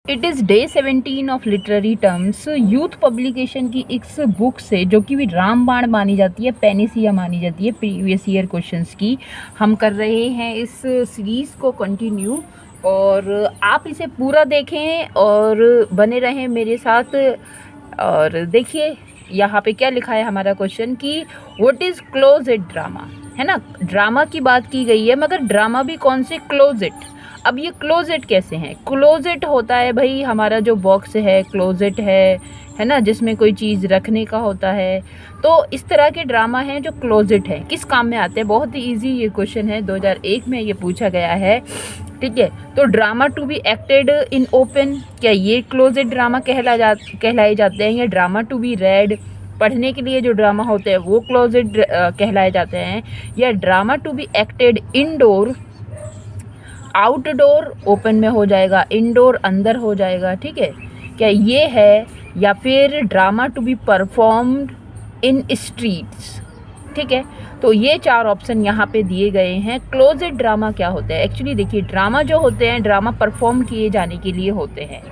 It is day 17 of literary terms. Youth publication की इस book से, जो कि भी रामबाण मानी जाती है, पेनिसिया मानी जाती है, प्रीवियस ईयर क्वेश्चंस की, हम कर रहे हैं इस सीरीज़ को कंटिन्यू। और आप इसे पूरा देखें और बने रहें मेरे साथ। और देखिए यहाँ पे क्या लिखा है हमारा क्वेश्चन कि व्हाट इज़ क्लोजेट ड्रामा, है ना। ड्रामा की बात की गई है, मगर ड्रामा भी कौन से, क्लोजेट। अब ये क्लोजेट कैसे हैं? क्लोजेट होता है भाई हमारा जो बॉक्स है, क्लोजेट है ना, जिसमें कोई चीज़ रखने का होता है। तो इस तरह के ड्रामा हैं जो क्लोजेट हैं, किस काम में आते हैं। बहुत ही इजी ये क्वेश्चन है, 2001 में ये पूछा गया है, ठीक है। तो drama to be acted in open, क्या ये क्लोजेट ड्रामा कहलाए जाते हैं? या ड्रामा टू बी रेड, पढ़ने के लिए जो ड्रामा होते हैं वो क्लोजेट कहलाए जाते हैं? या drama to be acted indoor, outdoor open में हो जाएगा, इनडोर अंदर हो जाएगा, ठीक है। क्या ये है? या फिर drama to be performed in streets, ठीक है। तो ये चार ऑप्शन यहाँ पे दिए गए हैं। क्लोजेट ड्रामा क्या होता है? एक्चुअली देखिए, ड्रामा जो होते हैं, ड्रामा परफॉर्म किए जाने के लिए होते हैं,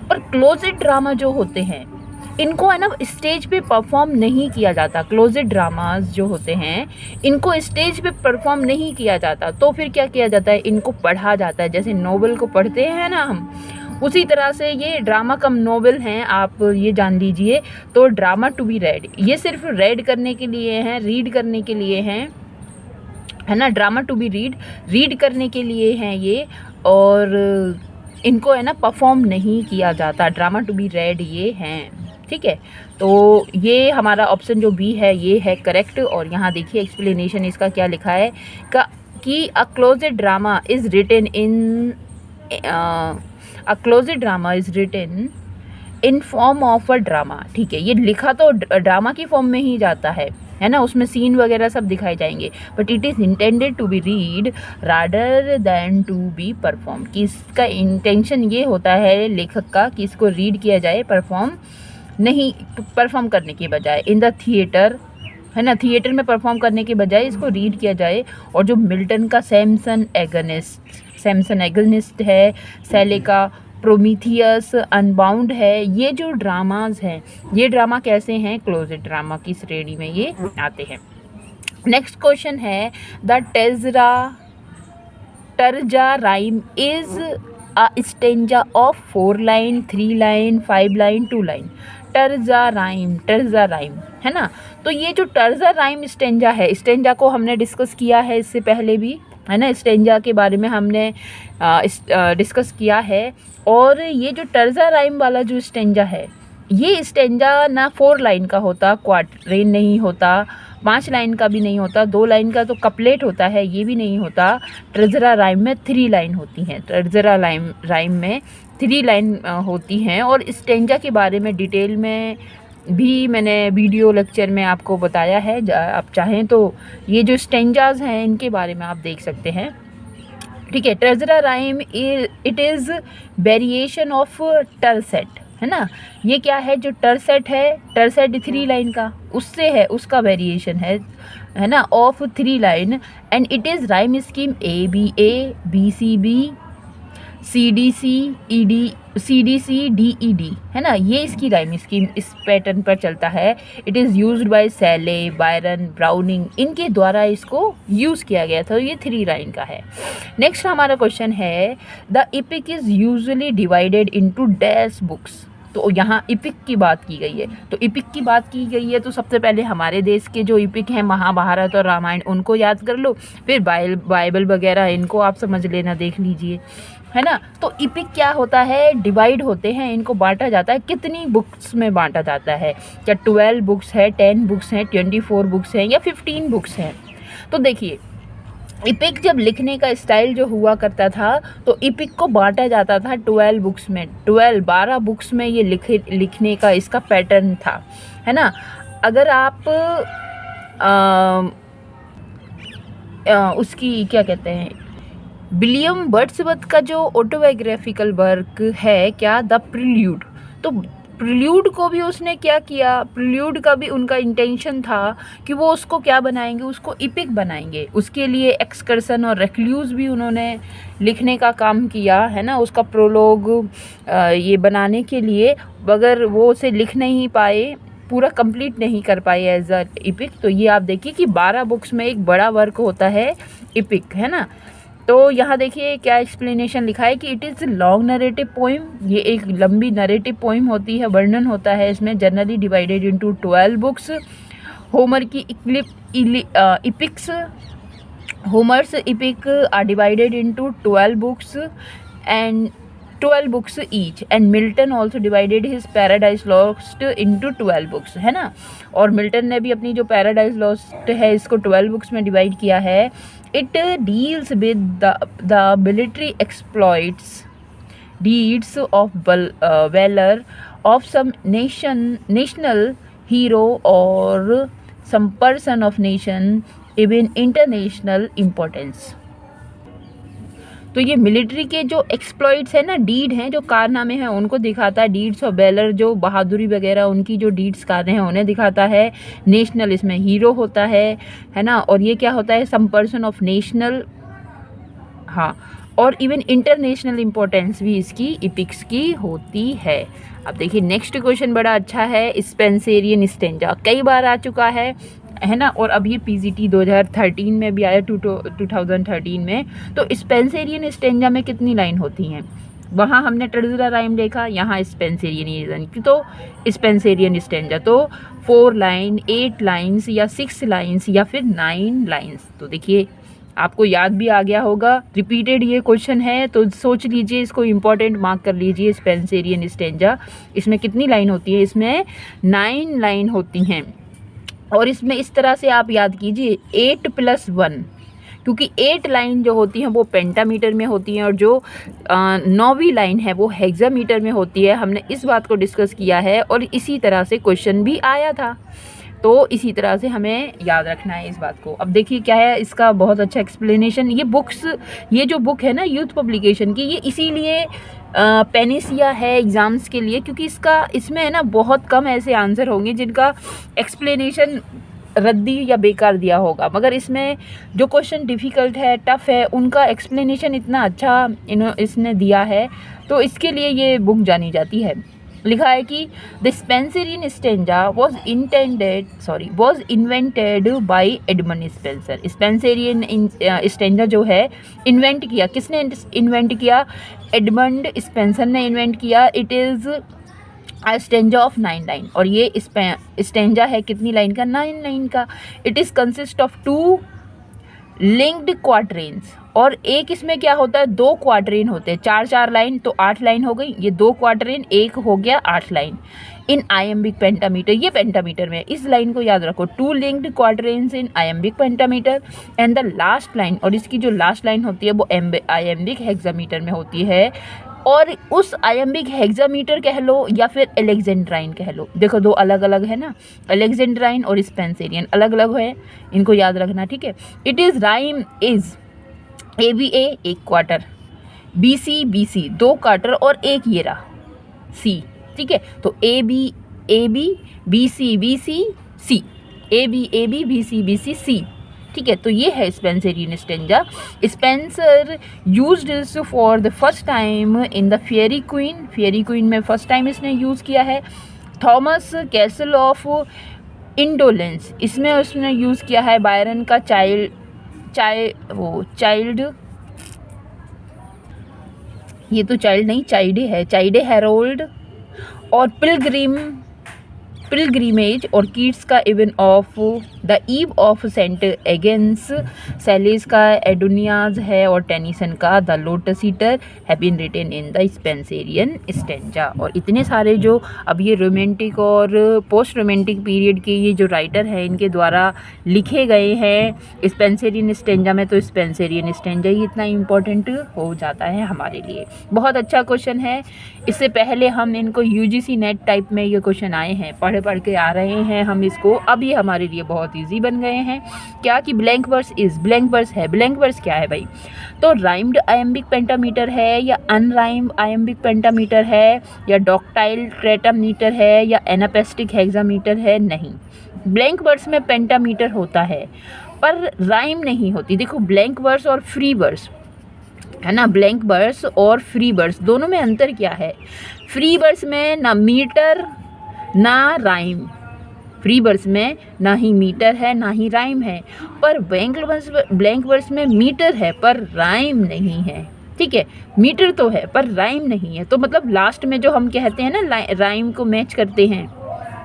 पर क्लोजेट ड्रामा जो होते हैं इनको, है ना, स्टेज पे परफॉर्म नहीं किया जाता। क्लोजेट ड्रामाज जो होते हैं इनको स्टेज पे परफॉर्म नहीं किया जाता। तो फिर क्या किया जाता है? इनको पढ़ा जाता है, जैसे नोवेल को पढ़ते हैं ना हम, उसी तरह से ये ड्रामा कम नोवेल हैं, आप ये जान लीजिए। तो ड्रामा टू बी रेड, ये सिर्फ रेड करने के लिए हैं, रीड करने के लिए हैं, है ना। ड्रामा टू बी रीड करने के लिए हैं ये, और इनको, है ना, परफॉर्म नहीं किया जाता। ड्रामा टू बी रेड ये हैं, ठीक है। तो ये हमारा ऑप्शन जो बी है ये है करेक्ट। और यहाँ देखिए एक्सप्लेनेशन इसका क्या लिखा है कि a closet drama is written in a closet drama is written in form of a drama, ठीक है। ये लिखा तो ड्रामा की फॉर्म में ही जाता है ना, उसमें सीन वगैरह सब दिखाए जाएंगे, but it is intended to be read rather than to be perform, कि इसका इंटेंशन ये होता है लेखक का कि इसको रीड किया जाए, परफॉर्म करने के बजाय इन द थिएटर, है ना, थिएटर में परफॉर्म करने के बजाय इसको रीड किया जाए। और जो मिल्टन का सैमसन एगनिस्ट है, सेले का प्रोमीथियस, अनबाउंड है, ये जो ड्रामाज हैं, ये ड्रामा कैसे हैं? क्लोजेट ड्रामा की श्रेणी में ये आते हैं। नेक्स्ट क्वेश्चन है the terza rhyme is a stanza of 4 line, 3 line, 5 line, 2 line. Terza rhyme, है ना। तो ये जो टर्जा राइम स्टेंजा है, स्टेंजा को हमने डिस्कस किया है इससे पहले भी, है ना, स्टेंजा के बारे में हमने डिस्कस किया है। और ये जो टर्जा राइम वाला जो स्टेंजा है, ये स्टेंजा ना 4 लाइन का होता, क्वार्टरेन नहीं होता, 5 लाइन का भी नहीं होता, 2 लाइन का तो कपलेट होता है, ये भी नहीं होता। टर्जरा राइम में 3 लाइन होती हैं, टर्जरा राइम में 3 लाइन होती हैं। और स्टेंजा के बारे में डिटेल में भी मैंने वीडियो लेक्चर में आपको बताया है, आप चाहें तो ये जो स्टेंजाज हैं इनके बारे में आप देख सकते हैं, ठीक है। Terza rima it is variation of tercet, है ना। ये क्या है? जो टर्सेट है, टर्सेट 3 लाइन का, उससे है, उसका वेरिएशन है ना, of 3 line. And it is rhyme scheme ABA, BCB, CDC, DED, है ना। ये इसकी राइम स्कीम इस पैटर्न पर चलता है। It is used by Shelley, Byron, Browning, इनके द्वारा इसको यूज़ किया गया था। ये 3 लाइन का है। नेक्स्ट हमारा क्वेश्चन है the epic is usually divided into dash books. तो यहाँ इपिक की बात की गई है, तो इपिक की बात की गई है तो सबसे पहले हमारे देश के जो इपिक हैं, महाभारत और रामायण, उनको याद कर लो। फिर बाइबल वगैरह, इनको आप समझ लेना, देख लीजिए, है ना। तो इपिक क्या होता है? डिवाइड होते हैं, इनको बांटा जाता है। कितनी बुक्स में बांटा जाता है? क्या 12 बुक्स है, 10 बुक्स हैं, 24 बुक्स हैं, या 15 बुक्स हैं? तो देखिए, इपिक जब लिखने का स्टाइल जो हुआ करता था, तो इपिक को बांटा जाता था 12 बुक्स में, 12 बुक्स में ये लिखने का इसका पैटर्न था, है ना। अगर आप उसकी क्या कहते हैं, विलियम वर्ड्सवर्थ का जो ऑटोबायोग्राफिकल वर्क है, क्या, द प्रिल्यूड, तो प्रिल्यूड को भी उसने क्या किया, प्रिल्यूड का भी उनका इंटेंशन था कि वो उसको क्या बनाएंगे, उसको इपिक बनाएंगे। उसके लिए एक्सकर्सन और रेक्लूज भी उन्होंने लिखने का काम किया है ना, उसका प्रोलोग ये बनाने के लिए, मगर वो उसे लिख नहीं पाए, पूरा कंप्लीट नहीं कर पाए एज अ इपिक। तो ये आप देखिए कि 12 बुक्स में एक बड़ा वर्क होता है इपिक, है ना। तो यहाँ देखिए क्या एक्सप्लेनेशन लिखा है कि it is long narrative poem, ये एक लंबी नरेटिव पोइम होती है, वर्णन होता है इसमें, generally divided into 12 books. Homer की epics, Homer's epic are divided into 12 books and 12 books each, and Milton also divided his paradise lost into 12 books, है ना। और मिल्टन ने भी अपनी जो पैराडाइज लॉस्ट है इसको 12 बुक्स में डिवाइड किया है। It deals with the military exploits, deeds of valor of some national hero or some person of nation, even international importance। तो ये मिलिट्री के जो एक्सप्लॉइट्स है ना, डीड हैं, जो कारनामे हैं, उनको दिखाता है। डीड्स ऑफ वेलर, जो बहादुरी वगैरह उनकी जो डीड्स कार्य हैं उन्हें दिखाता है। नेशनल, इसमें हीरो होता है ना। और ये क्या होता है, सम पर्सन ऑफ नेशनल, हाँ, और इवन इंटरनेशनल इम्पोर्टेंस भी इसकी इपिक्स की होती है। अब देखिए नेक्स्ट क्वेश्चन बड़ा अच्छा है, स्पेंसेरियन स्टेंजा कई बार आ चुका है ना। और अब ये पीजीटी 2013 में भी आया, 2013 में। तो स्पेंसेरियन स्टेंजा में कितनी लाइन होती हैं, वहाँ हमने टर्जुरा राइम देखा, यहाँ स्पेंसेरियन, तो स्पेंसेरियन स्टेंजा तो 4 लाइन, 8 लाइन्स या 6 लाइन्स या फिर 9 लाइन्स। तो देखिए आपको याद भी आ गया होगा, रिपीटेड ये क्वेश्चन है, तो सोच लीजिए, इसको इम्पॉर्टेंट मार्क कर लीजिए। स्पेंसेरियन स्टेंजा, इसमें कितनी लाइन होती है, इसमें 9 लाइन होती हैं। और इसमें इस तरह से आप याद कीजिए 8+1, क्योंकि 8 लाइन जो होती हैं वो पेंटामीटर में होती हैं और जो 9वीं लाइन है वो हेक्सामीटर में होती है। हमने इस बात को डिस्कस किया है और इसी तरह से क्वेश्चन भी आया था, तो इसी तरह से हमें याद रखना है इस बात को। अब देखिए क्या है इसका बहुत अच्छा एक्सप्लेनेशन। ये बुक्स, ये जो बुक है ना यूथ पब्लिकेशन की, ये इसीलिए पेनिसिया है एग्ज़ाम्स के लिए, क्योंकि इसमें है ना बहुत कम ऐसे आंसर होंगे जिनका एक्सप्लेनेशन रद्दी या बेकार दिया होगा, मगर इसमें जो क्वेश्चन डिफ़िकल्ट है, टफ़ है, उनका एक्सप्लेनेशन इतना अच्छा इसने दिया है, तो इसके लिए ये बुक जानी जाती है। लिखा है कि the Spenserian stanza was invented by Edmund Spenser. Spenserian stanza जो है इन्वेंट किया, किसने इन्वेंट किया, एडमंड स्पेंसर ने इन्वेंट किया। It is a stanza of 9 line, और ये स्टेंजा है कितनी लाइन का, 9 लाइन का। It is consist of 2 linked quatrains, और एक इसमें क्या होता है, 2 क्वार्टरेन होते हैं, 4 लाइन, तो 8 लाइन हो गई। ये 2 क्वार्टरेन, एक हो गया 8 लाइन इन आयम्बिक पेंटामीटर। ये पेंटामीटर में, इस लाइन को याद रखो, 2 linked quatrains in iambic pentameter and the last line, और इसकी जो लास्ट लाइन होती है वो आयम्बिक हेक्सामीटर में होती है। और उस आयम्बिक हेक्सामीटर कह लो या फिर एलेक्जेंड्राइन कह लो, देखो 2 अलग अलग है ना, एलेक्जेंड्राइन और स्पेंसेरियन अलग अलग है, इनको याद रखना, ठीक है। It is rhyme is ABA 1 quarter, BC 2 quarter और एक ये रहा C, ठीक है। तो AB BC C, AB BC ठीक है। तो ये है Spenserian stanza. Spencer used this for the first time in the fairy queen में फर्स्ट टाइम इसने यूज़ किया है। थॉमस कैसल ऑफ इंडोलेंस, इसमें उसने यूज़ किया है बायरन का चाइल्ड, ये तो चाइल्ड नहीं, चाइडे हेरोल्ड, और पिलग्रिमेज, और कीट्स का even of the eve of saint Agnes, Shelley's का एडोनियाज है, और टेनिसन का the lotus eater have been written in the Spenserian stanza. और इतने सारे जो अब ये रोमांटिक और पोस्ट रोमांटिक पीरियड के ये जो राइटर हैं इनके द्वारा लिखे गए हैं स्पेंसेरियन स्टेंजा में, तो स्पेंसेरियन स्टेंजा ही इतना इम्पोर्टेंट हो जाता है हमारे लिए। बहुत अच्छा क्वेश्चन है। इससे पहले हम इनको UGC नेट टाइप में ये क्वेश्चन आए हैं, पढ़ पढ़ पढ़ के आ रहे हैं हम इसको, अब ये हमारे लिए बहुत ईजी बन गए हैं। क्या कि blank verse is, blank verse है, ब्लैंक वर्स क्या है भाई? तो राइम्ड आयम्बिक पेंटामीटर है या अनराइम्ड आयम्बिक पेंटामीटर है या डॉक्टाइल ट्रेटामीटर है या एनापेस्टिक हेक्सामीटर है? नहीं, ब्लैंक वर्स में पेंटामीटर होता है पर राइम नहीं होती। देखो ब्लैंक वर्स और फ्री वर्स है ना, ब्लैंक वर्स और फ्री वर्स दोनों में अंतर क्या है? फ्री वर्स में ना मीटर ना राइम, फ्री वर्स में ना ही मीटर है ना ही राइम है, पर ब्लैंक वर्स में मीटर है पर राइम नहीं है। ठीक है, मीटर तो है पर राइम नहीं है। तो मतलब लास्ट में जो हम कहते हैं ना राइम को मैच करते हैं,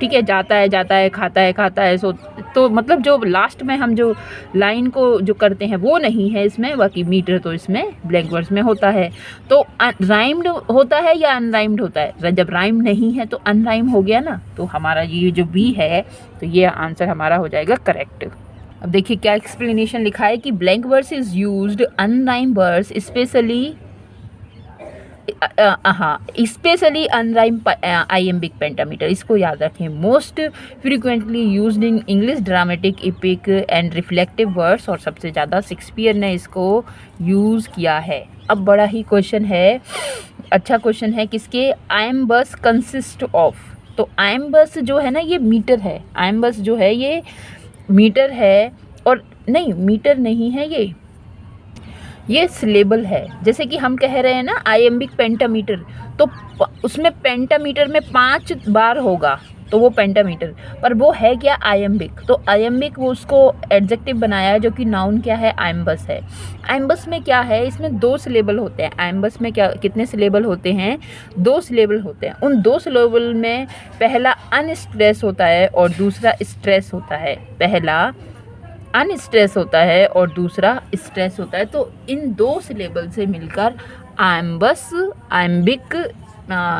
ठीक है, जाता है खाता है सो, तो मतलब जो लास्ट में हम जो लाइन को जो करते हैं वो नहीं है इसमें, बाकी मीटर तो इसमें ब्लैंक वर्स में होता है। तो राइम्ड होता है या अनराइम्ड होता है? जब राइम नहीं है तो अनराइम हो गया ना, तो हमारा ये जो बी है तो ये आंसर हमारा हो जाएगा करेक्ट। अब देखिए क्या एक्सप्लेनेशन लिखा है कि blank verse is used unrhymed verse especially especially unrhymed iambic pentameter, इसको याद रखें। Most frequently used in English dramatic epic and reflective words, और सबसे ज़्यादा शेक्सपियर ने इसको यूज़ किया है। अब बड़ा ही क्वेश्चन है, अच्छा क्वेश्चन है, किसके? आइम्बस कंसिस्ट ऑफ। तो आइम्बस जो है ना ये मीटर है, आइम्बस जो है ये मीटर है, और नहीं मीटर नहीं है, ये सिलेबल है। जैसे कि हम कह रहे हैं ना आइएम्बिक पेंटामीटर, तो उसमें पेंटामीटर में 5 बार होगा तो वो पेंटामीटर, पर वो है क्या? आइएम्बिक। तो आइएम्बिक वो उसको एडजेक्टिव बनाया है, जो कि नाउन क्या है? आइम्बस है। आइम्बस में क्या है? इसमें 2 सिलेबल होते हैं। आइम्बस में क्या कितने सिलेबल होते हैं? 2 सिलेबल होते हैं। उन 2 सिलेबल में पहला अनस्ट्रेस होता है और दूसरा स्ट्रेस होता है। पहला अनस्ट्रेस होता है और दूसरा स्ट्रेस होता है। तो इन 2 सिलेबल से मिलकर आइम्बस आइम्बिक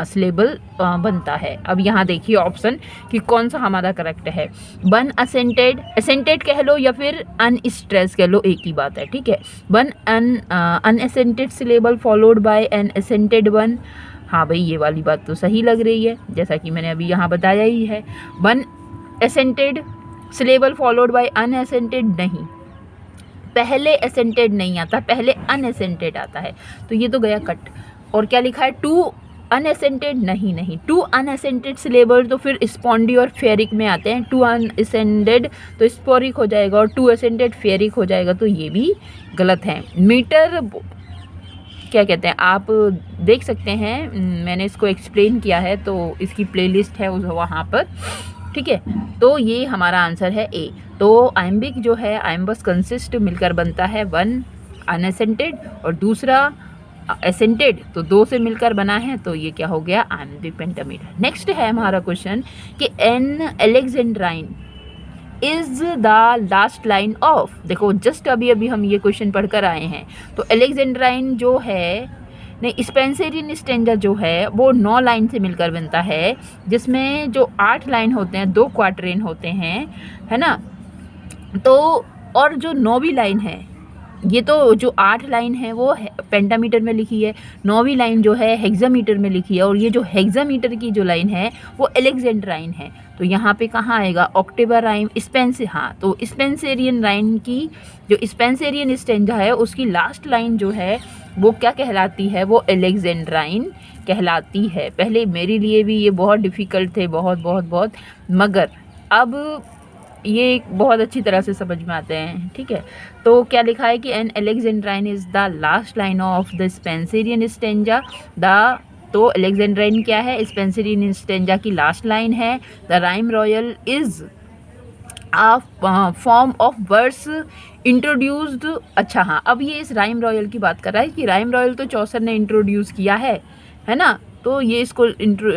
सिलेबल बनता है। अब यहाँ देखिए ऑप्शन कि कौन सा हमारा करेक्ट है। वन असेंटेड, असेंटेड कह लो या फिर अनस्ट्रेस कह लो, एक ही बात है। ठीक है, one unaccented syllable followed by an accented one. हाँ भाई ये वाली बात तो सही लग रही है, जैसा कि मैंने अभी यहाँ बताया ही है। One accented syllable followed by unaccented नहीं, पहले असेंटेड नहीं आता, पहले अनअसेंटेड आता है, तो ये तो गया कट। और क्या लिखा है? टू अनअसेंटेड नहीं, टू अनअसेंटेड सिलेबल तो फिर स्पॉन्डी और फेरिक में आते हैं। टू अनअसेंटेड तो स्पोरिक हो जाएगा और टू असेंटेड फेरिक हो जाएगा, तो ये भी गलत है। मीटर क्या कहते हैं आप देख सकते हैं, मैंने इसको एक्सप्लेन किया है तो इसकी प्लेलिस्ट है वहाँ पर। ठीक है, तो ये हमारा आंसर है ए। तो आइम्बिक जो है आइम्बस कंसिस्ट मिलकर बनता है वन अनअसेंटेड और दूसरा असेंटेड, तो 2 से मिलकर बना है, तो ये क्या हो गया? Iambic pentameter. नेक्स्ट है हमारा क्वेश्चन कि an alexandrine is the last line of. देखो जस्ट अभी हम ये क्वेश्चन पढ़कर आए हैं। तो एलेक्जेंड्राइन जो है नहीं, स्पेंसरियन स्टेंजा जो है वो 9 लाइन से मिलकर बनता है, जिसमें जो 8 लाइन होते हैं 2 क्वार्टरेन होते हैं, है ना। तो और जो 9वीं लाइन है, ये तो जो 8 लाइन है वो पेंटामीटर में लिखी है, 9वीं लाइन जो है हेक्सामीटर में लिखी है, और ये जो हेक्सामीटर की जो लाइन है वो एलेक्जेंड्राइन है। तो यहाँ पे कहाँ आएगा? ऑक्टेवा राइम हाँ, तो स्पेंसरियन लाइन की जो स्पेंसरियन स्टेंजा है उसकी लास्ट लाइन जो है वो क्या कहलाती है? वो एलेक्जेंड्राइन कहलाती है। पहले मेरे लिए भी ये बहुत डिफ़िकल्ट थे, बहुत, मगर अब ये बहुत अच्छी तरह से समझ में आते हैं। ठीक है, तो क्या लिखा है कि an alexandrine is the last line of the Spenserian stanza. तो एलेक्जेंड्राइन क्या है? स्पेंसरियन स्टेंजा की लास्ट लाइन है। The rhyme royal is form of verse introduced. अच्छा हाँ, अब ये इस राइम रॉयल की बात कर रहा है कि राइम रॉयल तो चौसर ने इंट्रोड्यूस किया है ना। तो ये इसको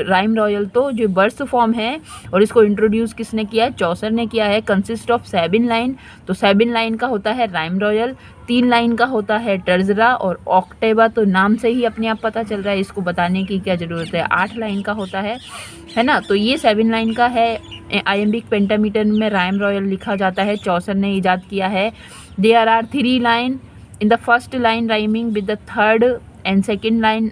राइम रॉयल तो जो वर्स फॉर्म है और इसको इंट्रोड्यूस किसने किया है? चौसर ने किया है। कंसिस्ट ऑफ 7 लाइन, तो 7 लाइन का होता है राइम रॉयल, 3 लाइन का होता है टर्जरा, और ऑक्टेवा तो नाम से ही अपने आप पता चल रहा है, इसको बताने की क्या ज़रूरत है, 8 लाइन का होता है ना। तो ये 7 लाइन का है। आइएम्बिक पेंटामीटर में राइम रॉयल लिखा जाता है, चौसर ने ईजाद किया है। There are 3 line in the first line rhyming with the third and second line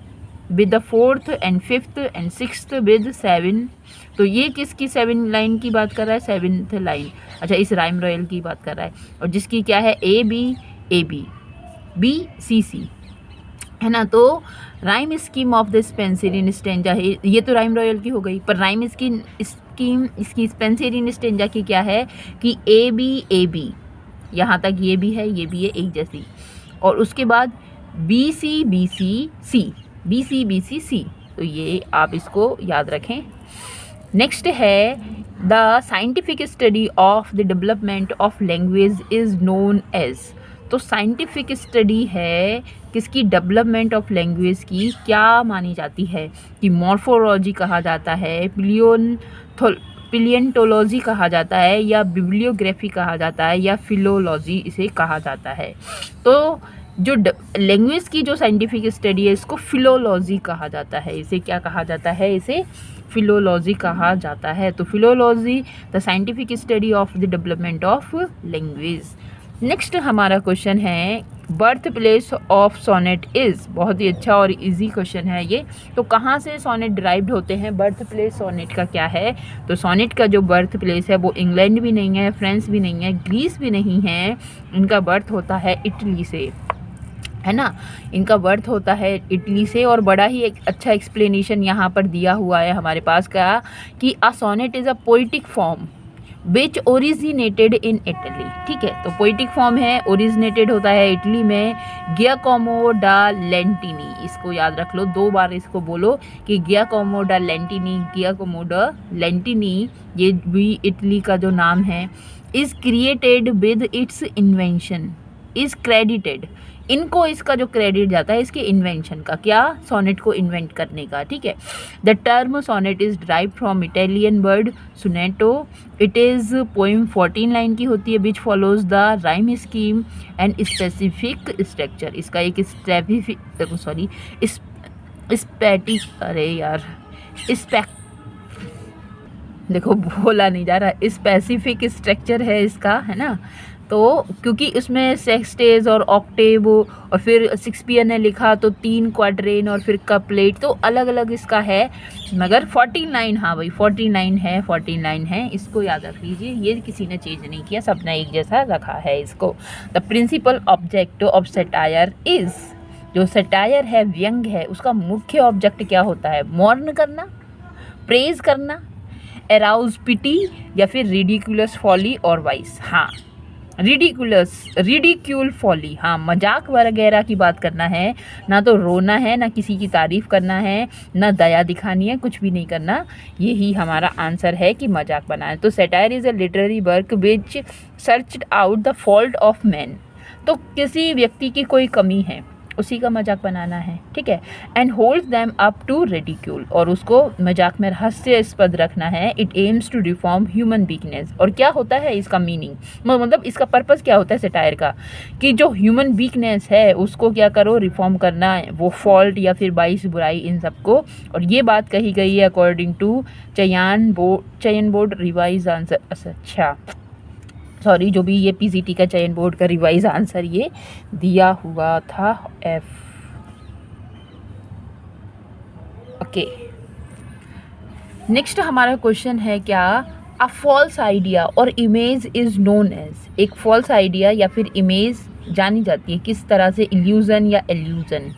with the 4th and 5th and 6th with 7। तो ये किसकी 7 लाइन की बात कर रहा है, 7th लाइन, अच्छा इस राइम रॉयल की बात कर रहा है। और जिसकी क्या है ए बी बी सी सी, है ना। तो rhyme scheme of the Spenserian stanza है, ये तो राइम रॉयल की हो गई, पर राइम स्कीम इसकी स्पेंसरियन स्टेंजा की क्या है कि ए बी, यहाँ तक ये भी है एक जैसी, और उसके बाद बी सी सी, तो ये आप इसको याद रखें। नेक्स्ट है the scientific study of the development of language is known as. तो साइंटिफिक स्टडी है किसकी, डेवलपमेंट ऑफ लैंग्वेज की, क्या मानी जाती है कि मॉर्फोलॉजी कहा जाता है, पिलियंटोलॉजी कहा जाता है, या बिब्लियोग्राफी कहा जाता है, या फिलोलॉजी इसे कहा जाता है। तो जो लैंग्वेज की जो साइंटिफिक स्टडी है इसको फिलोलॉजी कहा जाता है। इसे क्या कहा जाता है, इसे फिलोलॉजी कहा जाता है। तो philology the scientific study of the development of language. Next हमारा क्वेश्चन है birth place of sonnet is, बहुत ही अच्छा और इजी क्वेश्चन है ये। तो कहाँ से सोनेट डिराइव्ड होते हैं, बर्थ प्लेस सोनेट का क्या है। तो सोनेट का जो बर्थ प्लेस है वो इंग्लैंड भी नहीं है, फ्रांस भी नहीं है, ग्रीस भी नहीं है, इनका बर्थ होता है इटली से, है ना। इनका बर्थ होता है इटली से। और बड़ा ही एक अच्छा एक्सप्लेनेशन यहाँ पर दिया हुआ है हमारे पास का कि a sonnet is a poetic form which originated in Italy. ठीक है, तो पोइटिक फॉर्म है, ओरिजिनेटेड होता है इटली में। गियाकोमो डा लेंटिनी, इसको याद रख लो, 2 बार इसको बोलो कि गियाकोमो डा लेंटिनी, गियाकोमो डा लेंटिनी, ये भी इटली का जो नाम है। Is created with its invention, is credited, इनको इसका जो क्रेडिट जाता है इसके इन्वेंशन का, क्या, सोनेट को इन्वेंट करने का। ठीक है, the term sonnet is drive from Italian word sonetto. It is poem 14 line की होती है which follows the rhyme scheme and specific structure. इसका एक देखो बोला नहीं जा रहा, स्पेसिफिक स्ट्रक्चर है इसका, है ना। तो क्योंकि उसमें सेक्सटेज और ऑक्टेव और फिर शेक्सपियर ने लिखा तो 3 क्वाड्रेन और फिर कपलेट, तो अलग अलग इसका है, मगर 49, हाँ भाई 49 है, इसको याद रख लीजिए, ये किसी ने चेंज नहीं किया, सबने एक जैसा रखा है इसको। The principal object of satire is, जो सटायर है, व्यंग है, उसका मुख्य ऑब्जेक्ट क्या होता है, मॉर्न करना, प्रेज करना, एराउज पिटी, या फिर रिडिकुलस फॉली और वाइस। हाँ, रिडिक्यूल फॉली, हाँ मजाक वगैरह की बात करना है, ना तो रोना है, ना किसी की तारीफ़ करना है, ना दया दिखानी है, कुछ भी नहीं करना, यही हमारा आंसर है कि मजाक बनाए। तो satire is a literary work which searched out the fault of man. तो किसी व्यक्ति की कोई कमी है, उसी का मजाक बनाना है। ठीक है, and holds them up to ridicule, और उसको मजाक में हास्यास्पद रखना है। It aims to reform human weakness. और क्या होता है इसका मीनिंग, मतलब इसका पर्पस क्या होता है सटायर का, कि जो ह्यूमन वीकनेस है उसको क्या करो, रिफॉर्म करना है, वो फॉल्ट या फिर बाइस बुराई इन सबको। और ये बात कही गई है अकॉर्डिंग टू चयन बोर्ड रिवाइज आंसर। अच्छा सॉरी, जो भी ये पीसीटी का चयन बोर्ड का रिवाइज आंसर ये दिया हुआ था एफ। ओके, नेक्स्ट हमारा क्वेश्चन है क्या, अ फॉल्स आइडिया और इमेज इज़ नोन एज। एक फॉल्स आइडिया या फिर इमेज जानी जाती है किस तरह से, इल्यूज़न या एल्यूज़न,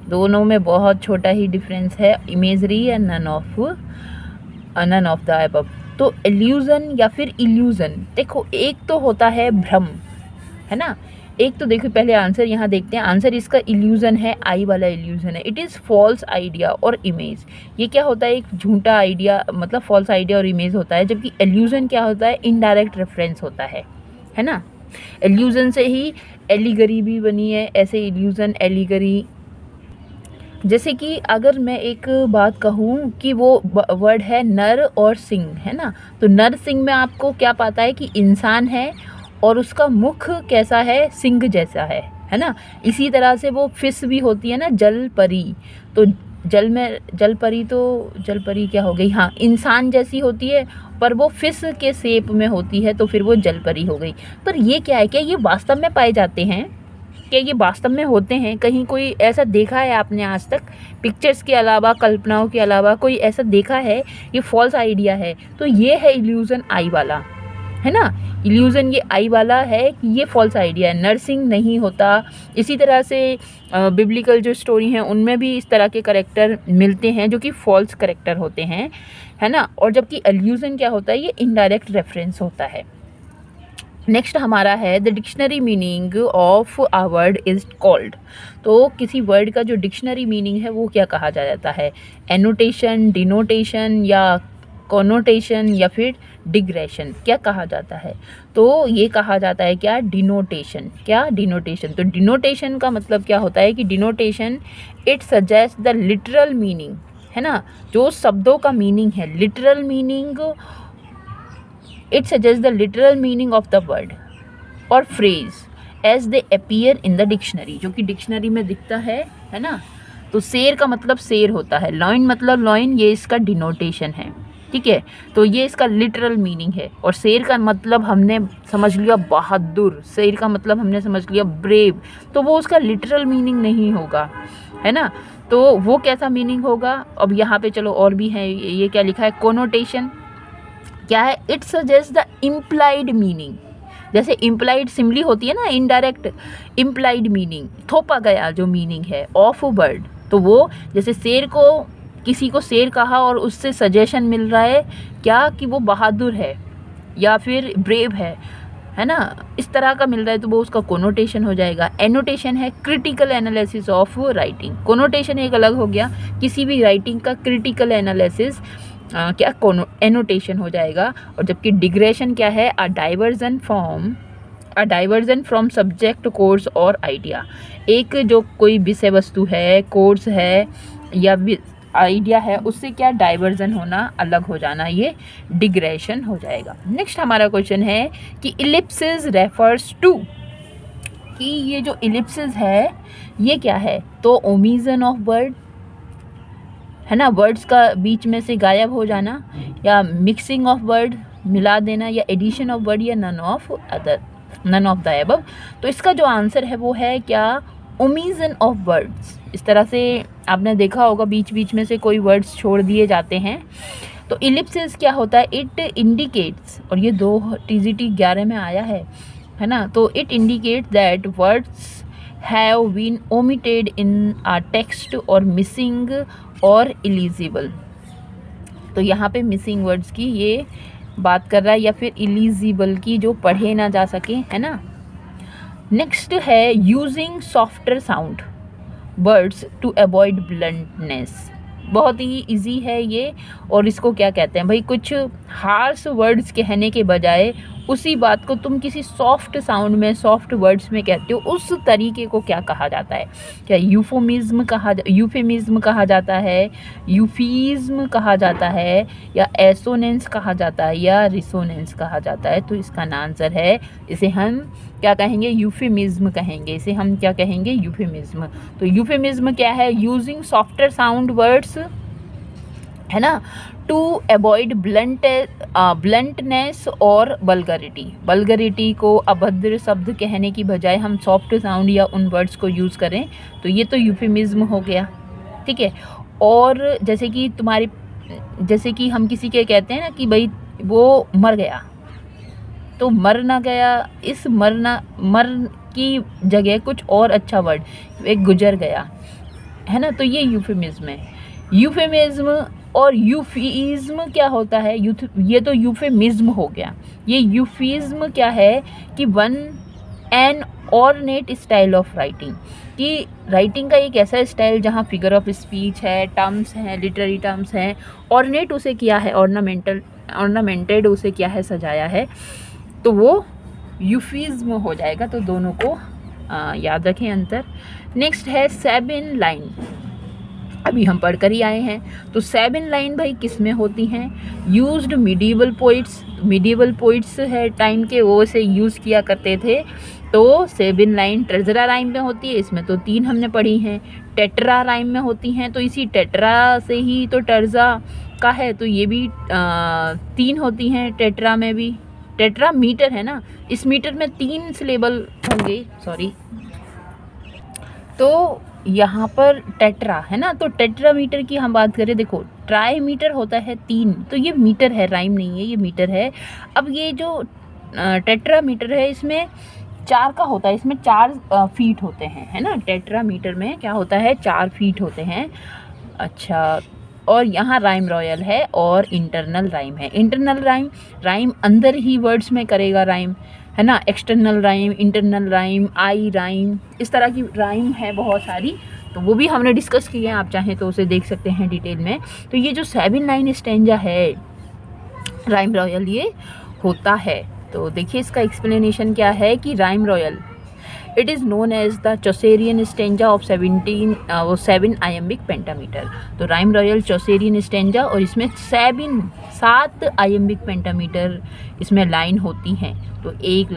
दोनों में बहुत छोटा ही डिफरेंस है, imagery and none of the above. तो इल्यूज़न या फिर इल्यूज़न, देखो एक तो होता है भ्रम, है ना, एक तो देखो पहले आंसर यहाँ देखते हैं, आंसर इसका इल्यूज़न है, आई वाला इल्यूज़न है। इट इज़ फॉल्स आइडिया और इमेज, ये क्या होता है, एक झूठा आइडिया, मतलब फॉल्स आइडिया और इमेज होता है। जबकि इल्यूज़न क्या होता है, इनडायरेक्ट रेफरेंस होता है ना। इल्यूज़न से ही एलिगरी भी बनी है, ऐसे इल्यूज़न एलिगरी। जैसे कि अगर मैं एक बात कहूँ कि वो वर्ड है नर और सिंह, है ना, तो नर सिंह में आपको क्या पता है कि इंसान है और उसका मुख कैसा है, सिंह जैसा है ना। इसी तरह से वो फिश भी होती है ना, जल परी, तो जल परी क्या हो गई, हाँ इंसान जैसी होती है पर वो फिश के शेप में होती है, तो फिर वो जल परी हो गई। पर ये क्या है, क्या ये वास्तव में पाए जाते हैं, क्या ये वास्तव में होते हैं? कहीं कोई ऐसा देखा है आपने आज तक? पिक्चर्स के अलावा, कल्पनाओं के अलावा कोई ऐसा देखा है? ये फॉल्स आइडिया है। तो ये है इल्यूज़न आई वाला, है ना। इल्यूज़न ये आई वाला है कि ये फॉल्स आइडिया है, नर्सिंग नहीं होता। इसी तरह से बिब्लिकल जो स्टोरी हैं उनमें भी इस तरह के करेक्टर मिलते हैं जो कि फॉल्स करेक्टर होते हैं, है ना। और जबकि इल्यूज़न क्या होता है, ये इनडायरेक्ट रेफरेंस होता है। नेक्स्ट हमारा है the dictionary meaning of a word is called. तो किसी वर्ड का जो डिक्शनरी मीनिंग है वो क्या कहा जाता है? एनोटेशन, डिनोटेशन या कॉनोटेशन या फिर डिग्रेशन, क्या कहा जाता है? तो ये कहा जाता है क्या? डिनोटेशन। क्या? डिनोटेशन। तो डिनोटेशन का मतलब क्या होता है कि denotation it suggest the literal meaning, है ना। जो शब्दों का मीनिंग है, literal meaning, it suggest the literal meaning of the word और phrase as they appear in the dictionary, जो कि डिक्शनरी में दिखता है ना। तो शेर का मतलब शेर होता है, लॉइन मतलब लॉइन, ये इसका डिनोटेशन है, ठीक है। तो ये इसका लिटरल मीनिंग है। और शेर का मतलब हमने समझ लिया बहादुर, शेर का मतलब हमने समझ लिया ब्रेव, तो वो उसका लिटरल मीनिंग नहीं होगा, है ना। तो वो कैसा मीनिंग होगा? अब यहाँ पे चलो और भी है, ये क्या लिखा है? कोनोटेशन क्या है? It suggest the implied meaning. जैसे इम्प्लाइड सिमिली होती है ना, इनडायरेक्ट इम्प्लाइड मीनिंग, थोपा गया जो मीनिंग है ऑफ वर्ड। तो वो जैसे शेर को, किसी को शेर कहा और उससे सजेशन मिल रहा है क्या कि वो बहादुर है या फिर ब्रेव है ना, इस तरह का मिल रहा है, तो वो उसका कोनोटेशन हो जाएगा। एनोटेशन है critical analysis of writing. Connotation एक अलग हो गया, किसी भी राइटिंग का क्रिटिकल एनालिसिस क्या एनोटेशन हो जाएगा। और जबकि डिग्रेशन क्या है? अ डाइवर्जन फ्रॉम सब्जेक्ट, कोर्स और आइडिया। एक जो कोई विषय वस्तु है, कोर्स है या आइडिया है, उससे क्या डाइवर्जन होना, अलग हो जाना, ये डिग्रेशन हो जाएगा। नेक्स्ट हमारा क्वेश्चन है कि इलिप्सिस रेफर्स टू, कि ये जो इलिप्सिस है ये क्या है? तो ओमिशन ऑफ वर्ड, है ना, वर्ड्स का बीच में से गायब हो जाना, या मिक्सिंग ऑफ वर्ड, मिला देना, या एडिशन ऑफ वर्ड, या नन ऑफ द अबव। तो इसका जो आंसर है वो है क्या? Omission of words. इस तरह से आपने देखा होगा बीच बीच में से कोई वर्ड्स छोड़ दिए जाते हैं। तो इलिप्सिस क्या होता है? इट इंडिकेट्स, और ये 2 TGT 11 में आया है ना। तो it indicates that words have been omitted in a text और मिसिंग और इलिजिबल। तो यहाँ पे मिसिंग वर्ड्स की ये बात कर रहा है, या फिर इलिजिबल की, जो पढ़े ना जा सके, है ना। नेक्स्ट है using softer sound words to avoid bluntness. बहुत ही इजी है ये। और इसको क्या कहते हैं भाई? कुछ हार्श वर्ड्स कहने के बजाय उसी बात को तुम किसी सॉफ्ट साउंड में, सॉफ्ट वर्ड्स में कहते हो, उस तरीके को क्या कहा जाता है? क्या यूफेमिज्म कहा जाता है, यूफीज्म कहा जाता है, या एसोनेंस कहा जाता है, या रिसोनेंस कहा जाता है? तो इसका आंसर है, इसे हम क्या कहेंगे? यूफेमिज्म कहेंगे। इसे हम क्या कहेंगे? यूफेमिज्म। तो यूफेमिज्म क्या है? यूजिंग सॉफ्टर साउंड वर्ड्स, है ना, टू अवॉइड ब्लंटनेस और वल्गरिटी को अभद्र शब्द कहने की बजाय हम सॉफ्ट साउंड या उन वर्ड्स को यूज़ करें, तो ये तो यूफेमिज्म हो गया, ठीक है। और जैसे कि हम किसी के कहते हैं ना कि भाई वो मर गया, तो मर ना गया, इस मर की जगह कुछ और अच्छा वर्ड, एक गुजर गया, है ना। तो ये यूफेमिज्म है। यूफेमिज्म और यूफीज्म क्या होता है? ये तो यूफेमिज्म हो गया। ये यूफीज्म क्या है कि an ornate style of writing, कि राइटिंग का एक ऐसा स्टाइल जहाँ फिगर ऑफ स्पीच है, टर्म्स हैं, लिटरेरी टर्म्स हैं, ऑर्नेट उसे किया है, ऑर्नामेंटेड उसे क्या है? सजाया है, तो वो यूफीज्म हो जाएगा। तो दोनों को याद रखें अंतर। नेक्स्ट है 7 लाइन, अभी हम पढ़ कर ही आए हैं। तो 7 लाइन भाई किस में होती हैं? यूज्ड मिडीवल पोइट्स है टाइम के, वो से यूज़ किया करते थे। तो 7 लाइन ट्रेजरा राइम में होती है, इसमें तो 3 हमने पढ़ी हैं। टेट्रा राइम में होती हैं, तो इसी टेट्रा से ही तो टर्जा का है, तो ये भी 3 होती हैं। टेट्रा में भी, टेट्रा मीटर है ना, इस मीटर में 3 सिलेबल होंगे, सॉरी तो यहाँ पर टेट्रा है ना, तो टेट्रामीटर की हम बात करें, देखो ट्राईमीटर होता है 3, तो ये मीटर है, राइम नहीं है, ये मीटर है। अब ये जो टेट्रामीटर है इसमें 4 का होता है, इसमें 4 फीट होते हैं, है ना। टेट्रामीटर में क्या होता है, 4 फीट होते हैं। अच्छा, और यहाँ राइम रॉयल है और इंटरनल राइम है। इंटरनल राइम, राइम अंदर ही वर्ड्स में करेगा राइम, है ना। एक्सटर्नल राइम, इंटरनल राइम, आई राइम, इस तरह की राइम है बहुत सारी, तो वो भी हमने डिस्कस किए हैं, आप चाहें तो उसे देख सकते हैं डिटेल में। तो ये जो 7 लाइन स्टेंजा है राइम रॉयल, ये होता है। तो देखिए इसका एक्सप्लेनेशन क्या है कि rhyme royal it is known as the Chaucerian stanza of 7 iambic pentameter. तो राइम रॉयल चौसेरियन स्टेंजा, और इसमें 7 आयम्बिक पेंटामीटर इसमें लाइन होती हैं। तो एक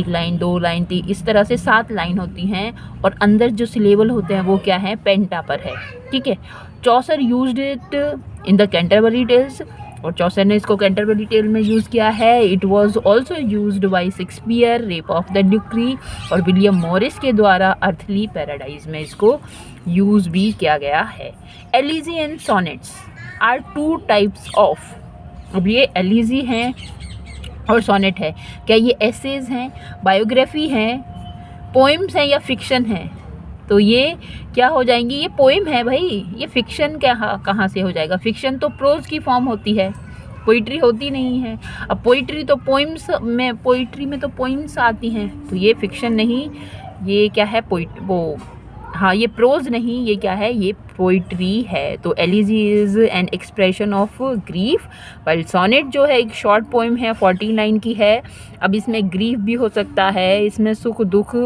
लाइन, 2 लाइन, 3, इस तरह से 7 लाइन होती हैं, और अंदर जो सिलेबल होते हैं वो क्या है, पेंटा पर है, ठीक है। Chaucer used it in the Canterbury Tales, और चौसर ने इसको कैंटरबरी टेल में यूज़ किया है। It was also used by Shakespeare, rape of the Lucrece, और विलियम मॉरिस के द्वारा अर्थली पैराडाइज में इसको यूज़ भी किया गया है। Elegy and sonnets are 2 types of, अब ये एलिजी हैं और सोनेट है, क्या ये एसेज हैं, बायोग्राफी हैं, पोइम्स हैं या फिक्शन हैं। तो ये क्या हो जाएंगी, ये पोइम है भाई, ये फिक्शन कहाँ से हो जाएगा। फिक्शन तो प्रोज की फॉर्म होती है, पोइट्री होती नहीं है। अब पोइट्री तो पोइट्री में तो पोइम्स आती हैं, तो ये फिक्शन नहीं, ये क्या है, हाँ ये प्रोज नहीं, ये क्या है, ये पोइट्री है। तो elegy is an expression of grief, while sonnet जो है एक शॉर्ट पोइम है, 14 लाइन की है। अब इसमें ग्रीफ भी हो सकता है, इसमें सुख दुख,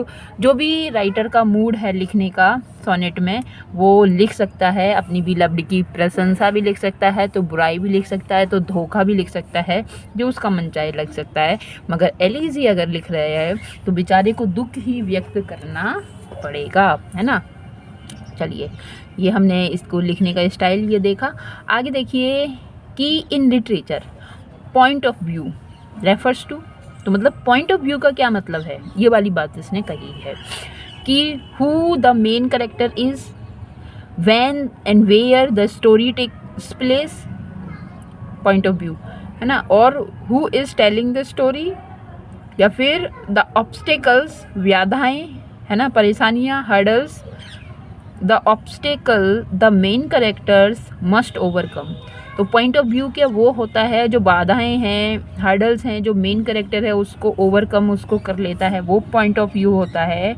जो भी राइटर का मूड है लिखने का सोनेट में, वो लिख सकता है। अपनी बिलव्ड की प्रशंसा भी लिख सकता है, तो बुराई भी लिख सकता है, तो धोखा भी लिख सकता है, जो उसका मन चाहे लग सकता है। मगर एलिजी अगर लिख रहे हैं तो बेचारे को दुख ही व्यक्त करना पड़ेगा, है ना। चलिए, ये हमने इसको लिखने का स्टाइल ये देखा। आगे देखिए कि in literature point of view refers to, तो मतलब पॉइंट ऑफ व्यू का क्या मतलब है, ये वाली बात इसने कही है कि who the main character is, when and where the story takes place, point of view, है ना। और who is telling the story, या फिर द ऑब्स्टेकल्स, व्याधाएँ, है ना, परेशानियाँ, hurdles, the obstacle the main characters must overcome. तो पॉइंट ऑफ व्यू क्या वो होता है, जो बाधाएं हैं, हर्डल्स हैं, जो मेन कैरेक्टर है उसको ओवरकम, उसको कर लेता है, वो पॉइंट ऑफ व्यू होता है।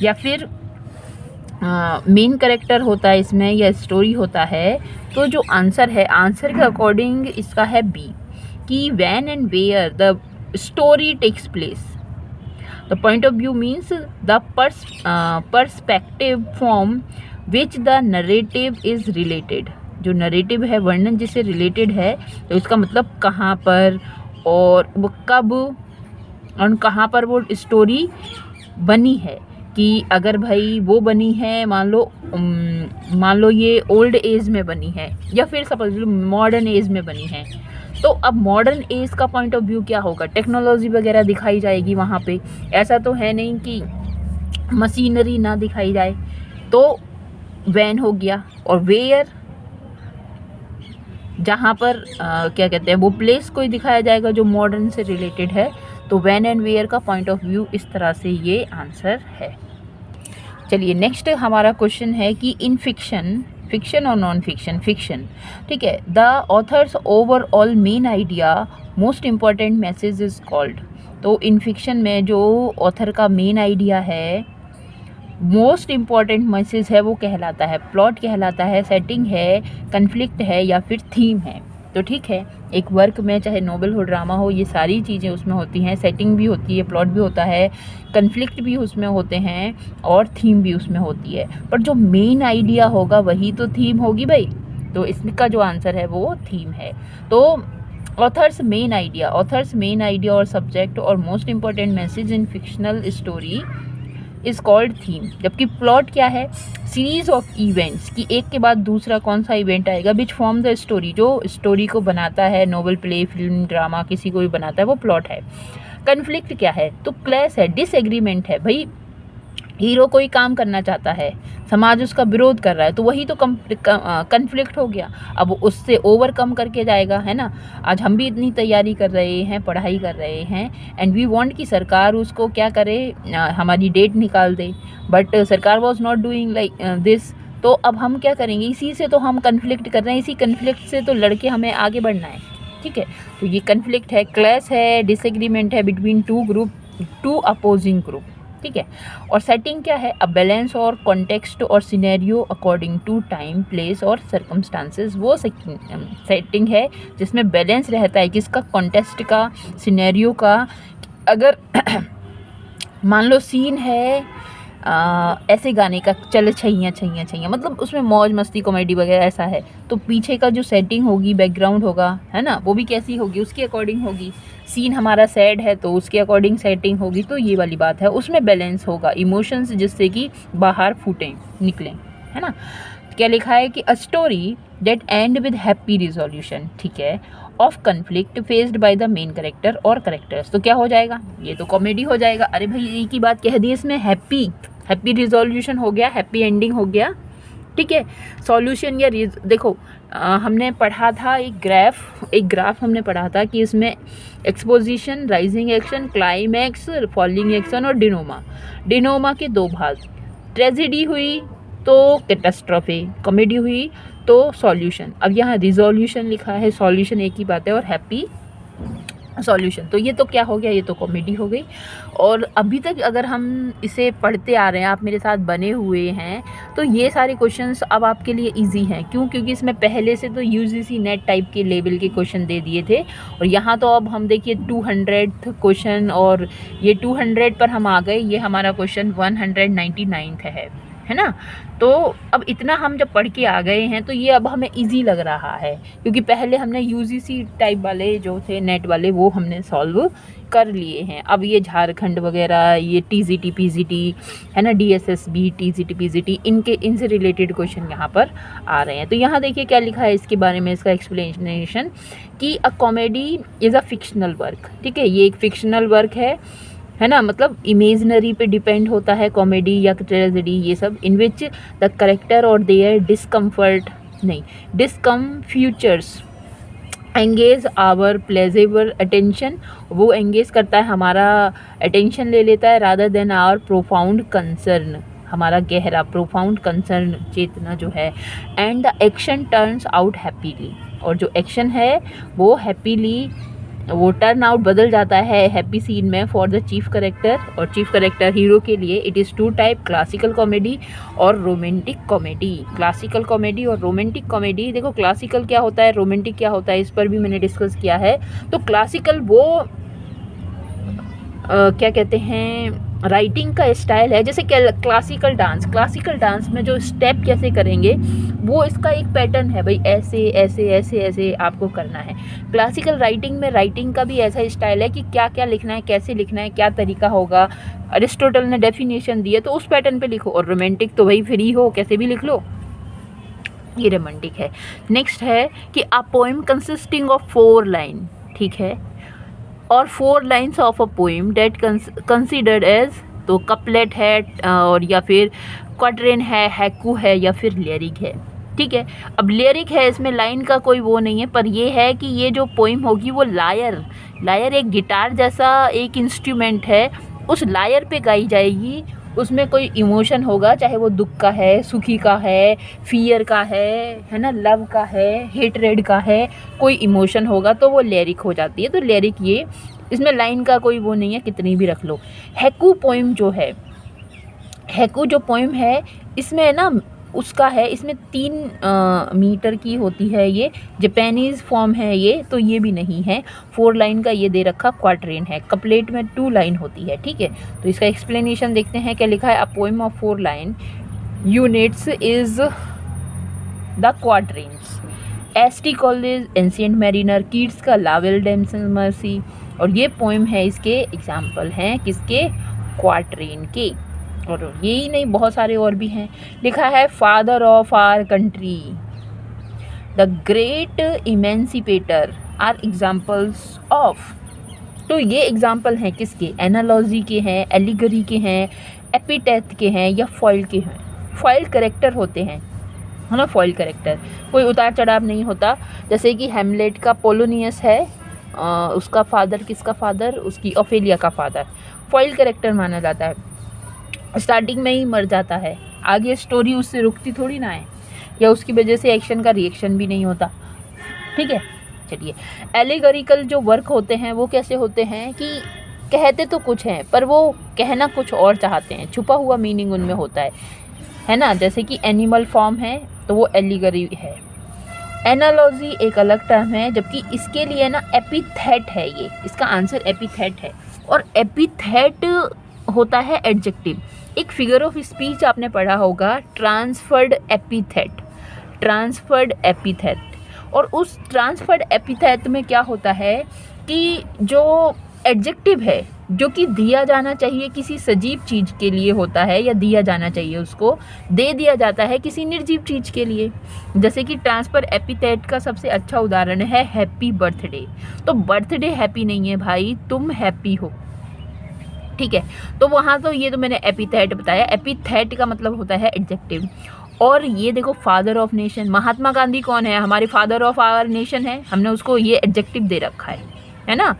या फिर मेन कैरेक्टर होता है इसमें, या स्टोरी होता है। तो जो आंसर है, आंसर के अकॉर्डिंग इसका है बी, कि when and where the story takes place. The point of view means the perspective from which the narrative is related। जो नरेटिव है, वर्णन जिससे रिलेटेड है, तो इसका मतलब कहाँ पर और वो कब और कहाँ पर वो स्टोरी बनी है। कि अगर भाई वो बनी है, मान लो ये ओल्ड एज में बनी है, या फिर सपोज लो मॉडर्न एज में बनी है, तो अब मॉडर्न एज का पॉइंट ऑफ व्यू क्या होगा, टेक्नोलॉजी वगैरह दिखाई जाएगी वहाँ पे। ऐसा तो है नहीं कि मशीनरी ना दिखाई जाए, तो वैन हो गया। और वेयर, जहाँ पर क्या कहते हैं, वो प्लेस को ही दिखाया जाएगा जो मॉडर्न से रिलेटेड है। तो वैन एंड वेयर का पॉइंट ऑफ व्यू इस तरह से ये आंसर है। चलिए नेक्स्ट हमारा क्वेश्चन है कि इन फिक्शन और नॉन फिक्शन, फिक्शन, ठीक है, the author's overall main idea most important message is called. तो इन फिक्शन में जो ऑथर का मेन आइडिया है, मोस्ट इम्पॉर्टेंट मैसेज है, वो कहलाता है, प्लॉट कहलाता है, सेटिंग है, कन्फ्लिक्ट है, या फिर थीम है। तो ठीक है, एक वर्क में चाहे नोवेल हो, ड्रामा हो, ये सारी चीज़ें उसमें होती हैं, सेटिंग भी होती है, प्लॉट भी होता है, कन्फ्लिक्ट भी उसमें होते हैं, और थीम भी उसमें होती है। पर जो मेन आइडिया होगा वही तो थीम होगी भाई। तो इसका जो आंसर है वो थीम है। तो ऑथर्स मेन आइडिया और सब्जेक्ट और most important message in fictional story is called theme. जबकि प्लॉट क्या है, सीरीज ऑफ इवेंट्स, कि एक के बाद दूसरा कौन सा इवेंट आएगा, विच फॉर्म द स्टोरी, जो स्टोरी को बनाता है, नोवेल, प्ले, फिल्म, ड्रामा, किसी को भी बनाता है, वो प्लॉट है। कन्फ्लिक्ट क्या है, तो क्लैश है, डिसएग्रीमेंट है भाई। हीरो कोई काम करना चाहता है, समाज उसका विरोध कर रहा है, तो वही तो कन्फ्लिक्ट हो गया। अब उससे ओवरकम करके जाएगा, है ना। आज हम भी इतनी तैयारी कर रहे हैं, पढ़ाई कर रहे हैं, एंड वी वांट कि सरकार उसको क्या करे, हमारी डेट निकाल दे, बट सरकार was not doing like this. तो अब हम क्या करेंगे, इसी से तो हम कन्फ्लिक्ट कर रहे हैं, इसी कन्फ्लिक्ट से तो लड़के हमें आगे बढ़ना है, ठीक है। तो ये कन्फ्लिक्ट है, क्लैश है, डिसएग्रीमेंट है between two group, two opposing group, ठीक है। और सेटिंग क्या है, अ बैलेंस और कॉन्टेक्स्ट और scenario according to time, place और सर्कमस्टांसेस। वो सेटिंग है जिसमें बैलेंस रहता है, किसका, कॉन्टेक्स्ट का, सिनेरियो का। अगर मान लो सीन है ऐसे गाने का, चल छैया छैया छैया, मतलब उसमें मौज मस्ती कॉमेडी वगैरह ऐसा है, तो पीछे का जो सेटिंग होगी, बैकग्राउंड होगा, है ना, वो भी कैसी होगी, उसके अकॉर्डिंग होगी। सीन हमारा सैड है तो उसके अकॉर्डिंग सेटिंग होगी। तो ये वाली बात है, उसमें बैलेंस होगा, इमोशंस जिससे कि बाहर फूटें, निकलें, है ना। क्या लिखा है कि a story that and with happy resolution, ठीक है, of conflict faced by the main character और कैरेक्टर्स। तो क्या हो जाएगा, ये तो कॉमेडी हो जाएगा। अरे भाई एक ही बात कह दी इसमें, हैप्पी रिजोल्यूशन हो गया, हैप्पी एंडिंग हो गया, ठीक है। सॉल्यूशन या देखो हमने पढ़ा था एक ग्राफ हमने पढ़ा था कि इसमें exposition, rising action, climax, falling action और डिनोमा के दो भाग। ट्रेजेडी हुई तो कैटास्ट्रॉफे, कॉमेडी हुई तो सॉल्यूशन। अब यहाँ रिजोल्यूशन लिखा है, सॉल्यूशन एक ही बात है, और हैप्पी सॉल्यूशन। तो ये तो क्या हो गया, ये तो कॉमेडी हो गई। और अभी तक अगर हम इसे पढ़ते आ रहे हैं, आप मेरे साथ बने हुए हैं, तो ये सारे क्वेश्चंस अब आपके लिए इजी हैं। क्यों? क्योंकि इसमें पहले से तो यूजीसी नेट टाइप के लेवल के क्वेश्चन दे दिए थे, और यहाँ तो अब हम देखिए 200th क्वेश्चन, और ये 200 पर हम आ गए। ये हमारा क्वेश्चन 199th है ना। तो अब इतना हम जब पढ़ के आ गए हैं तो ये अब हमें इजी लग रहा है, क्योंकि पहले हमने यूजीसी टाइप वाले जो थे नेट वाले, वो हमने सॉल्व कर लिए हैं। अब ये झारखंड वगैरह, ये टीजीटी पीजीटी, है ना, डीएसएसबी, टीजीटी पीजीटी, इनसे रिलेटेड क्वेश्चन यहाँ पर आ रहे हैं। तो यहाँ देखिए क्या लिखा है इसके बारे में, इसका एक्सप्लेनेशन कि a comedy is a fictional work, ठीक है। ये एक फिक्शनल वर्क है ना, मतलब इमेजनरी पे डिपेंड होता है कॉमेडी या ट्रेजेडी, ये सब, इन विच द करेक्टर और their discomfitures engage our pleasurable attention. वो एंगेज करता है, हमारा अटेंशन ले लेता है, rather than our profound concern, हमारा गहरा प्रोफाउंड कंसर्न, चेतना जो है। And the action turns out happily, और जो एक्शन है वो हैप्पीली, वो टर्न आउट बदल जाता है हैप्पी सीन में फॉर द चीफ करेक्टर, और चीफ करेक्टर हीरो के लिए। It is two type, classical comedy और रोमांटिक कॉमेडी। क्लासिकल कॉमेडी और रोमांटिक कॉमेडी, देखो क्लासिकल क्या होता है, रोमांटिक क्या होता है, इस पर भी मैंने डिस्कस किया है। तो क्लासिकल वो क्या कहते हैं, राइटिंग का स्टाइल है। जैसे क्लासिकल डांस में जो स्टेप कैसे करेंगे, वो इसका एक पैटर्न है भाई, ऐसे ऐसे ऐसे ऐसे आपको करना है। क्लासिकल राइटिंग में राइटिंग का भी ऐसा स्टाइल है कि क्या क्या लिखना है, कैसे लिखना है, क्या तरीका होगा। अरिस्टोटल ने डेफिनेशन दी है, तो उस पैटर्न पे लिखो। और रोमांटिक तो भाई फ्री हो, कैसे भी लिख लो, ये रोमांटिक है। नेक्स्ट है कि a poem consisting of 4 line, ठीक है, और 4 lines of a poem that considered as, तो कपलेट है, और या फिर क्वाड्रेन है, हैकू है, या फिर लिरिक है, ठीक है। अब लिरिक है, इसमें लाइन का कोई वो नहीं है, पर ये है कि ये जो पोएम होगी वो लायर एक गिटार जैसा एक इंस्ट्रूमेंट है, उस लायर पे गाई जाएगी। उसमें कोई इमोशन होगा, चाहे वो दुख का है, सुखी का है, फियर का है ना, लव का है, हेटरेड का है, कोई इमोशन होगा तो वो लिरिक हो जाती है। तो लिरिक, ये इसमें लाइन का कोई वो नहीं है, कितनी भी रख लो। हैकू जो पोएम है, इसमें ना उसका है, इसमें 3 मीटर की होती है, ये जापानीज़ फॉर्म है ये, तो ये भी नहीं है। 4 लाइन का ये दे रखा क्वाड्रेन है। कपलेट में 2 लाइन होती है, ठीक है। तो इसका एक्सप्लेनेशन देखते हैं क्या लिखा है। A poem of 4 line units is the quatrains. ST Coleridge, ancient mariner, Keats का लावेल डेम्सन मर्सी। और ये पोएम है, इसके एग्जाम्पल हैं किसके, क्वाड्रेन के। और यही नहीं, बहुत सारे और भी हैं। लिखा है father of our country, the great emancipator are examples of. तो ये एग्जाम्पल हैं किसके, एनालॉजी के हैं, एलिगरी के हैं, एपिथेट के हैं या फॉइल के हैं। फॉइल कैरेक्टर होते हैं, है ना, फॉइल कैरेक्टर, कोई उतार चढ़ाव नहीं होता। जैसे कि हेमलेट का पोलोनियस है, उसका फादर, किसका फादर, उसकी ओफेलिया का फादर, फॉइल कैरेक्टर माना जाता है। स्टार्टिंग में ही मर जाता है, आगे स्टोरी उससे रुकती थोड़ी ना है, या उसकी वजह से एक्शन का रिएक्शन भी नहीं होता, ठीक है। चलिए, एलिगोरिकल जो वर्क होते हैं वो कैसे होते हैं कि कहते तो कुछ हैं पर वो कहना कुछ और चाहते हैं, छुपा हुआ मीनिंग उनमें होता है ना। जैसे कि एनिमल फॉर्म है तो वो एलिगरी है। एनालॉजी एक अलग टर्म है, जबकि इसके लिए ना एपिथेट है, ये इसका आंसर एपिथेट है। और एपिथेट होता है एडजेक्टिव। एक फिगर ऑफ स्पीच आपने पढ़ा होगा, ट्रांसफर्ड एपिथेट, ट्रांसफर्ड एपिथेट। और उस ट्रांसफर्ड एपिथेट में क्या होता है कि जो एडजेक्टिव है जो कि दिया जाना चाहिए किसी सजीव चीज़ के लिए होता है, या दिया जाना चाहिए उसको, दे दिया जाता है किसी निर्जीव चीज़ के लिए। जैसे कि ट्रांसफर एपिथेट का सबसे अच्छा उदाहरण है हैप्पी बर्थडे। तो बर्थडे हैप्पी नहीं है भाई, तुम हैप्पी हो, ठीक है। तो वहाँ तो ये तो मैंने एपिथेट बताया, एपिथेट का मतलब होता है एडजेक्टिव। और ये देखो, father of nation, Mahatma Gandhi कौन है, हमारे फादर ऑफ आवर नेशन है, हमने उसको ये एडजेक्टिव दे रखा है ना,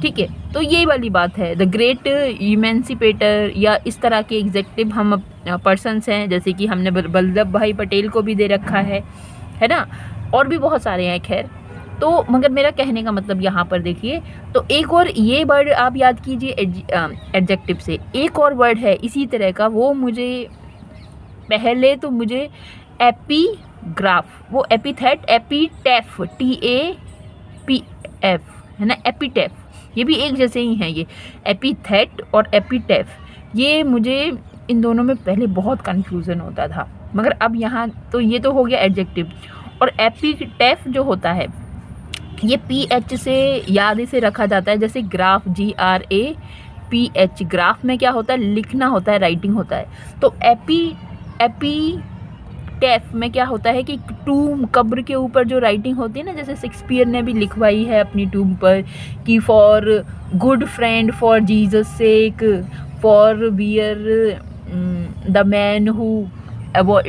ठीक है। तो ये वाली बात है। द ग्रेट इमेंसिपेटर या इस तरह के एग्जेक्टिव हम पर्सन्स हैं, जैसे कि हमने वल्लभ भाई पटेल को भी दे रखा है ना, और भी बहुत सारे हैं खैर। तो मगर मेरा कहने का मतलब यहाँ पर देखिए, तो एक और ये वर्ड आप याद कीजिए एडजेक्टिव से, एक और वर्ड है इसी तरह का, वो मुझे पहले तो मुझे एपीग्राफ, वो एपिथेट, एपिटेफ, TAPF है ना, एपिटेफ, ये भी एक जैसे ही हैं ये, एपिथेट और एपिटेफ। ये मुझे इन दोनों में पहले बहुत कन्फ्यूज़न होता था, मगर अब यहाँ तो ये तो हो गया एडजेक्टिव। और एपिटेफ जो होता है ये PH से याद इसे रखा जाता है, जैसे ग्राफ, GRAPH, ग्राफ में क्या होता है, लिखना होता है, राइटिंग होता है। तो एपिटेफ में क्या होता है कि टूम, कब्र के ऊपर जो राइटिंग होती है ना, जैसे शेक्सपियर ने भी लिखवाई है अपनी टूम पर कि for good friend, for Jesus sake, forbear the man who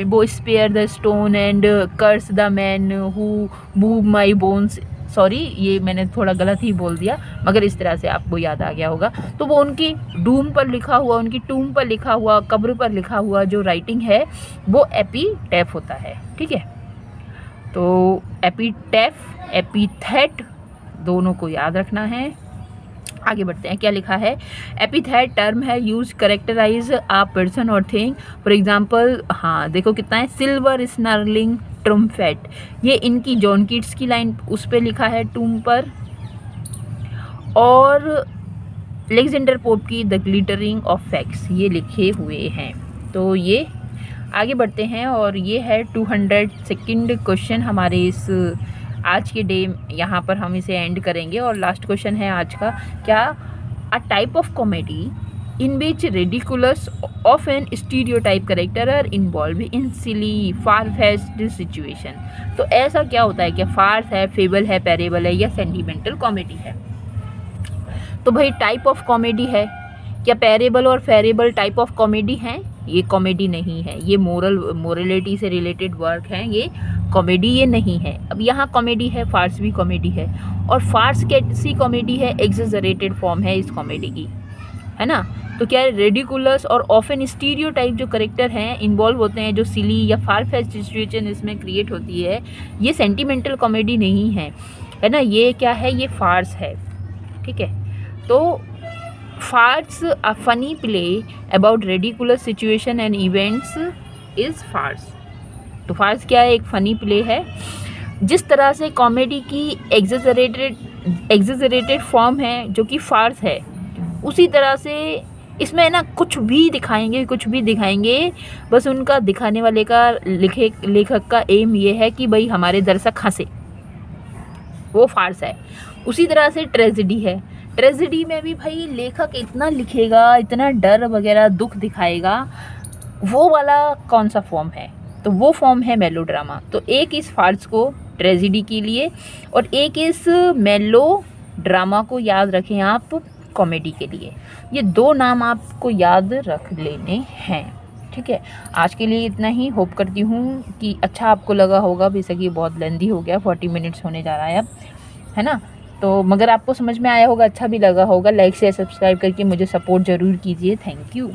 वो spare the stone and curse the man who move my bones. Sorry, ये मैंने थोड़ा गलत ही बोल दिया, मगर इस तरह से आपको याद आ गया होगा। तो वो उनकी डूम पर लिखा हुआ, उनकी टूम पर लिखा हुआ, कब्र पर लिखा हुआ जो राइटिंग है वो एपिटेफ होता है, ठीक है। तो एपिटेफ, एपिथेट दोनों को याद रखना है। आगे बढ़ते हैं, क्या लिखा है, एपिथेट टर्म है यूज कैरेक्टराइज अ पर्सन और थिंग। फॉर एग्जांपल, हाँ देखो कितना है, सिल्वर स्नर्लिंग ट्रम्पेट, ये इनकी जॉन कीट्स की लाइन उस पर लिखा है टूम पर। और अलेक्जेंडर पोप की द ग्लिटरिंग ऑफ फैक्ट्स, ये लिखे हुए हैं। तो ये आगे बढ़ते हैं, और ये है 202nd क्वेश्चन हमारे इस आज के डे, यहाँ पर हम इसे एंड करेंगे। और लास्ट क्वेश्चन है आज का, क्या a type of comedy in which ridiculous of an stereotype character are involved in silly far-fetched situation। तो ऐसा क्या होता है, क्या फार्स है, फेबल है, पैरेबल है, या सेंटिमेंटल कॉमेडी है। तो भाई टाइप ऑफ कॉमेडी है, क्या पैरेबल और फेरेबल टाइप ऑफ कॉमेडी हैं? ये कॉमेडी नहीं है, ये मोरलिटी से रिलेटेड वर्क हैं, ये कॉमेडी ये नहीं है। अब यहाँ कॉमेडी है, फार्स भी कॉमेडी है, और फार्स कैसी कॉमेडी है, एग्जेजरेटेड फॉर्म है इस कॉमेडी की, है ना। तो क्या रेडिकुलस और ऑफन स्टीरियोटाइप जो करेक्टर हैं इन्वॉल्व होते हैं, जो सिली या फार फेस्ट सिचुएशन इसमें क्रिएट होती है, ये सेंटिमेंटल कॉमेडी नहीं है ना, ये क्या है, ये फार्स है, ठीक है। तो farce a funny play about ridiculous situation and events is farce. तो फार्स क्या है, एक फनी प्ले है। जिस तरह से कॉमेडी की एग्जेजरेटेड फॉर्म है जो कि फार्स है, उसी तरह से इसमें ना कुछ भी दिखाएंगे, बस उनका दिखाने वाले का लेखक का एम ये है कि भाई हमारे दर्शक हंसे, वो फार्स है। उसी तरह से ट्रेजेडी है, ट्रेजेडी में भी भाई लेखक इतना लिखेगा, इतना डर वगैरह दुख दिखाएगा, वो वाला कौन सा फॉर्म है, तो वो फॉर्म है मेलोड्रामा। तो एक इस फार्स को ट्रेजेडी के लिए और एक इस मेलो ड्रामा को याद रखें आप कॉमेडी के लिए। ये 2 नाम आपको याद रख लेने हैं, ठीक है। आज के लिए इतना ही। होप करती हूँ कि अच्छा आपको लगा होगा। बेशक ये बहुत लेंदी हो गया, 40 मिनट्स होने जा रहा है अब, है ना। तो मगर आपको समझ में आया होगा, अच्छा भी लगा होगा। लाइक शेयर सब्सक्राइब करके मुझे सपोर्ट ज़रूर कीजिए। Thank you.